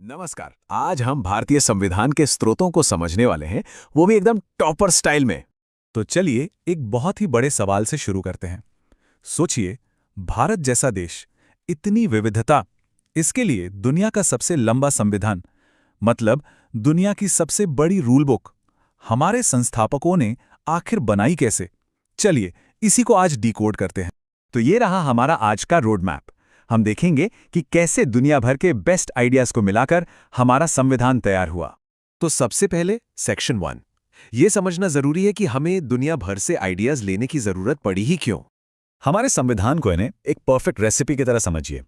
नमस्कार। आज हम भारतीय संविधान के स्रोतों को समझने वाले हैं, वो भी एकदम टॉपर स्टाइल में। तो चलिए एक बहुत ही बड़े सवाल से शुरू करते हैं। सोचिए, भारत जैसा देश, इतनी विविधता, इसके लिए दुनिया का सबसे लंबा संविधान, मतलब दुनिया की सबसे बड़ी रूल बुक, हमारे संस्थापकों ने आखिर बनाई कैसे? चलिए इसी को आज डिकोड करते हैं। तो ये रहा हमारा आज का रोड मैप। हम देखेंगे कि कैसे दुनिया भर के बेस्ट आइडियाज को मिलाकर हमारा संविधान तैयार हुआ। तो सबसे पहले सेक्शन 1। ये समझना जरूरी है कि हमें दुनिया भर से आइडियाज लेने की जरूरत पड़ी ही क्यों। हमारे संविधान को इन्हें एक परफेक्ट रेसिपी की तरह समझिए।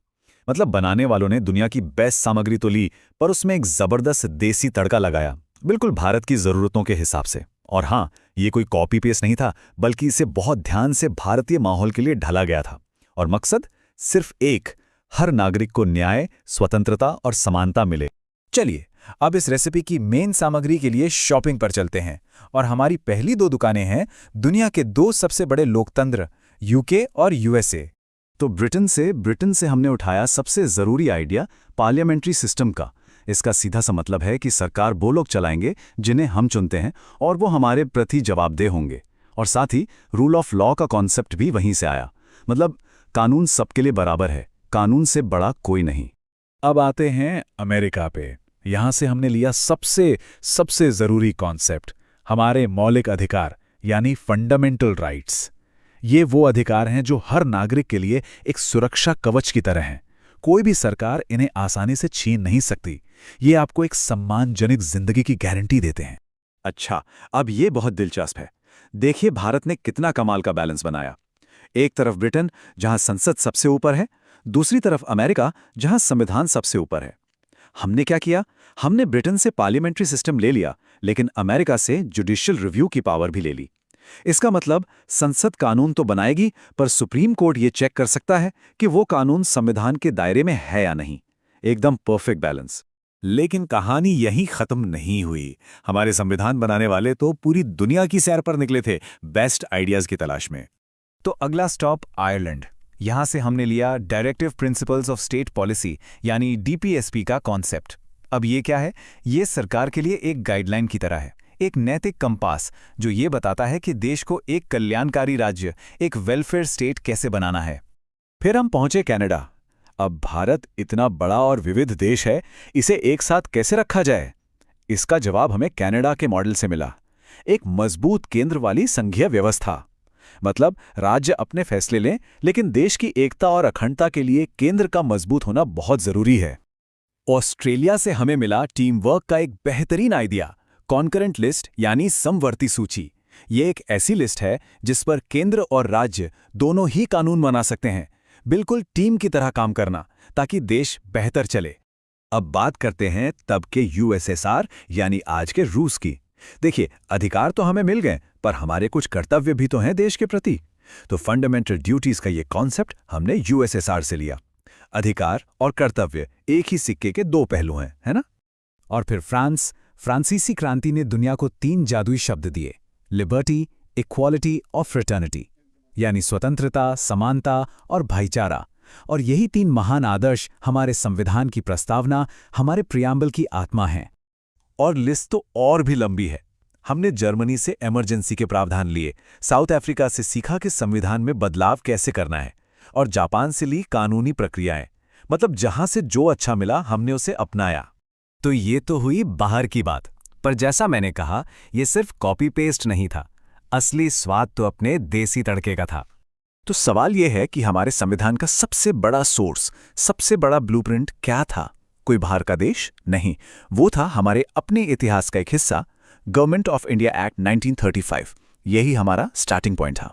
मतलब बनाने वालों ने दुनिया की बेस्ट सामग्री तो ली, पर उसमें एक जबरदस्त देसी तड़का लगाया, बिल्कुल भारत की जरूरतों के हिसाब से। और हाँ, ये कोई कॉपी पेस्ट नहीं था, बल्कि इसे बहुत ध्यान से भारतीय माहौल के लिए ढला गया था। और मकसद सिर्फ एक, हर नागरिक को न्याय, स्वतंत्रता और समानता मिले। चलिए अब इस रेसिपी की मेन सामग्री के लिए शॉपिंग पर चलते हैं। और हमारी पहली दो दुकानें हैं दुनिया के दो सबसे बड़े लोकतंत्र, यूके और यूएसए। तो ब्रिटेन से हमने उठाया सबसे जरूरी आइडिया, पार्लियामेंट्री सिस्टम का। इसका सीधा सा मतलब है कि सरकार वो लोग चलाएंगे जिन्हें हम चुनते हैं, और वो हमारे प्रति जवाबदेह होंगे। और साथ ही रूल ऑफ लॉ का कॉन्सेप्ट भी वहीं से आया। मतलब कानून सबके लिए बराबर है, कानून से बड़ा कोई नहीं। अब आते हैं अमेरिका पे। यहां से हमने लिया सबसे जरूरी कॉन्सेप्ट, हमारे मौलिक अधिकार यानी फंडामेंटल राइट्स। ये वो अधिकार हैं जो हर नागरिक के लिए एक सुरक्षा कवच की तरह हैं। कोई भी सरकार इन्हें आसानी से छीन नहीं सकती। ये आपको एक सम्मानजनक जिंदगी की गारंटी देते हैं। अच्छा, अब ये बहुत दिलचस्प है। देखिए भारत ने कितना कमाल का बैलेंस बनाया। एक तरफ ब्रिटेन, जहां संसद सबसे ऊपर है, दूसरी तरफ अमेरिका, जहां संविधान सबसे ऊपर है। हमने क्या किया? हमने ब्रिटेन से पार्लियामेंट्री सिस्टम ले लिया, लेकिन अमेरिका से जुडिशियल रिव्यू की पावर भी ले ली। इसका मतलब संसद कानून तो बनाएगी, पर सुप्रीम कोर्ट ये चेक कर सकता है कि वो कानून संविधान के दायरे में है या नहीं। एकदम परफेक्ट बैलेंस। लेकिन कहानी यहीं खत्म नहीं हुई। हमारे संविधान बनाने वाले तो पूरी दुनिया की सैर पर निकले थे, बेस्ट आइडियाज की तलाश में। तो अगला स्टॉप आयरलैंड। यहां से हमने लिया directive principles of state policy यानी डीपीएसपी का कॉन्सेप्ट। अब ये क्या है? ये सरकार के लिए एक गाइडलाइन की तरह है, एक नैतिक कंपास जो ये बताता है कि देश को एक कल्याणकारी राज्य, एक वेलफेयर स्टेट कैसे बनाना है। फिर हम पहुंचे कनाडा। अब भारत इतना बड़ा और विविध देश है, इसे एक साथ कैसे रखा जाए? इसका जवाब हमें कनाडा के मॉडल से मिला। एक मजबूत केंद्र वाली संघीय व्यवस्था। मतलब राज्य अपने फैसले लें, लेकिन देश की एकता और अखंडता के लिए केंद्र का मजबूत होना बहुत जरूरी है। ऑस्ट्रेलिया से हमें मिला टीम वर्क का एक बेहतरीन आइडिया, कॉन्करेंट लिस्ट यानी समवर्ती सूची। ये एक ऐसी लिस्ट है जिस पर केंद्र और राज्य दोनों ही कानून बना सकते हैं, बिल्कुल टीम की तरह काम करना, ताकि देश बेहतर चले। अब बात करते हैं तब के यूएसएसआर यानी आज के रूस की। देखिए, अधिकार तो हमें मिल गए, पर हमारे कुछ कर्तव्य भी तो हैं देश के प्रति। तो फंडामेंटल ड्यूटीज का ये कॉन्सेप्ट हमने यूएसएसआर से लिया। अधिकार और कर्तव्य एक ही सिक्के के दो पहलू हैं, है ना? और फिर फ्रांसीसी क्रांति ने दुनिया को 3 जादुई शब्द दिए, लिबर्टी, इक्वालिटी और फ्रेटर्निटी, यानी स्वतंत्रता, समानता और भाईचारा। और यही 3 महान आदर्श हमारे संविधान की प्रस्तावना, हमारे प्रियम्बल की आत्मा हैं। और लिस्ट तो और भी लंबी है। हमने जर्मनी से इमरजेंसी के प्रावधान लिए, साउथ अफ्रीका से सीखा कि संविधान में बदलाव कैसे करना है, और जापान से ली कानूनी प्रक्रियाएं। मतलब जहां से जो अच्छा मिला हमने उसे अपनाया। तो ये तो हुई बाहर की बात, पर जैसा मैंने कहा, ये सिर्फ कॉपी पेस्ट नहीं था। असली स्वाद तो अपने देसी तड़के का था। तो सवाल यह है कि हमारे संविधान का सबसे बड़ा सोर्स, सबसे बड़ा ब्लूप्रिंट क्या था? कोई बाहर का देश नहीं, वो था हमारे अपने इतिहास का एक हिस्सा, गवर्नमेंट ऑफ इंडिया एक्ट 1935। यही हमारा स्टार्टिंग पॉइंट था।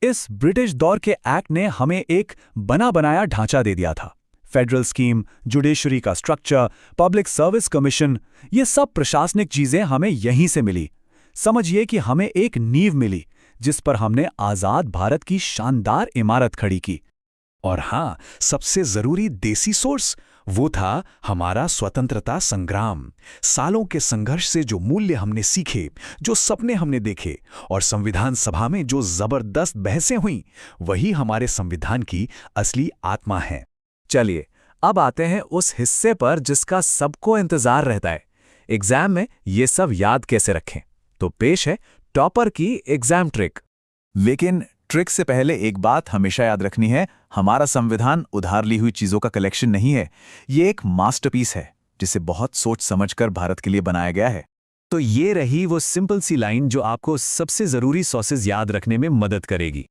इस ब्रिटिश दौर के एक्ट ने हमें एक बना बनाया ढांचा दे दिया था। फेडरल स्कीम, जुडिशरी का स्ट्रक्चर, पब्लिक सर्विस कमीशन, ये सब प्रशासनिक चीजें हमें यहीं से मिली। समझिए कि हमें एक नींव मिली जिस पर हमने आजाद भारत की शानदार इमारत खड़ी की। और हां, सबसे जरूरी देसी सोर्स वो था हमारा स्वतंत्रता संग्राम। सालों के संघर्ष से जो मूल्य हमने सीखे, जो सपने हमने देखे, और संविधान सभा में जो जबरदस्त बहसें हुईं, वही हमारे संविधान की असली आत्मा है। चलिए अब आते हैं उस हिस्से पर जिसका सबको इंतजार रहता है। एग्जाम में ये सब याद कैसे रखें? तो पेश है टॉपर की एग्जाम ट्रिक। लेकिन ट्रिक से पहले एक बात हमेशा याद रखनी है, हमारा संविधान उधार ली हुई चीजों का कलेक्शन नहीं है। ये एक मास्टरपीस है जिसे बहुत सोच समझकर भारत के लिए बनाया गया है। तो ये रही वो सिंपल सी लाइन जो आपको सबसे जरूरी सॉसेस याद रखने में मदद करेगी।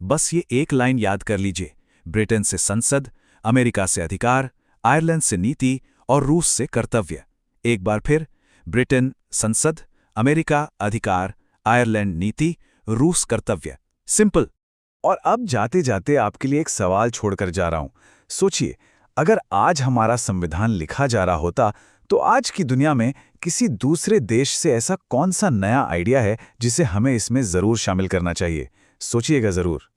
बस ये एक लाइन याद कर लीजिए, ब्रिटेन से संसद, अमेरिका से अधिकार, आयरलैंड से नीति और रूस से कर्तव्य। एक बार फिर, ब्रिटेन, संसद, अमेरिका, अधिकार, आयरलैंड, नीति, रूस, कर्तव्य। सिंपल। और अब जाते जाते आपके लिए एक सवाल छोड़कर जा रहा हूं। सोचिए, अगर आज हमारा संविधान लिखा जा रहा होता तो आज की दुनिया में किसी दूसरे देश से ऐसा कौन सा नया आइडिया है जिसे हमें इसमें जरूर शामिल करना चाहिए? सोचिएगा जरूर।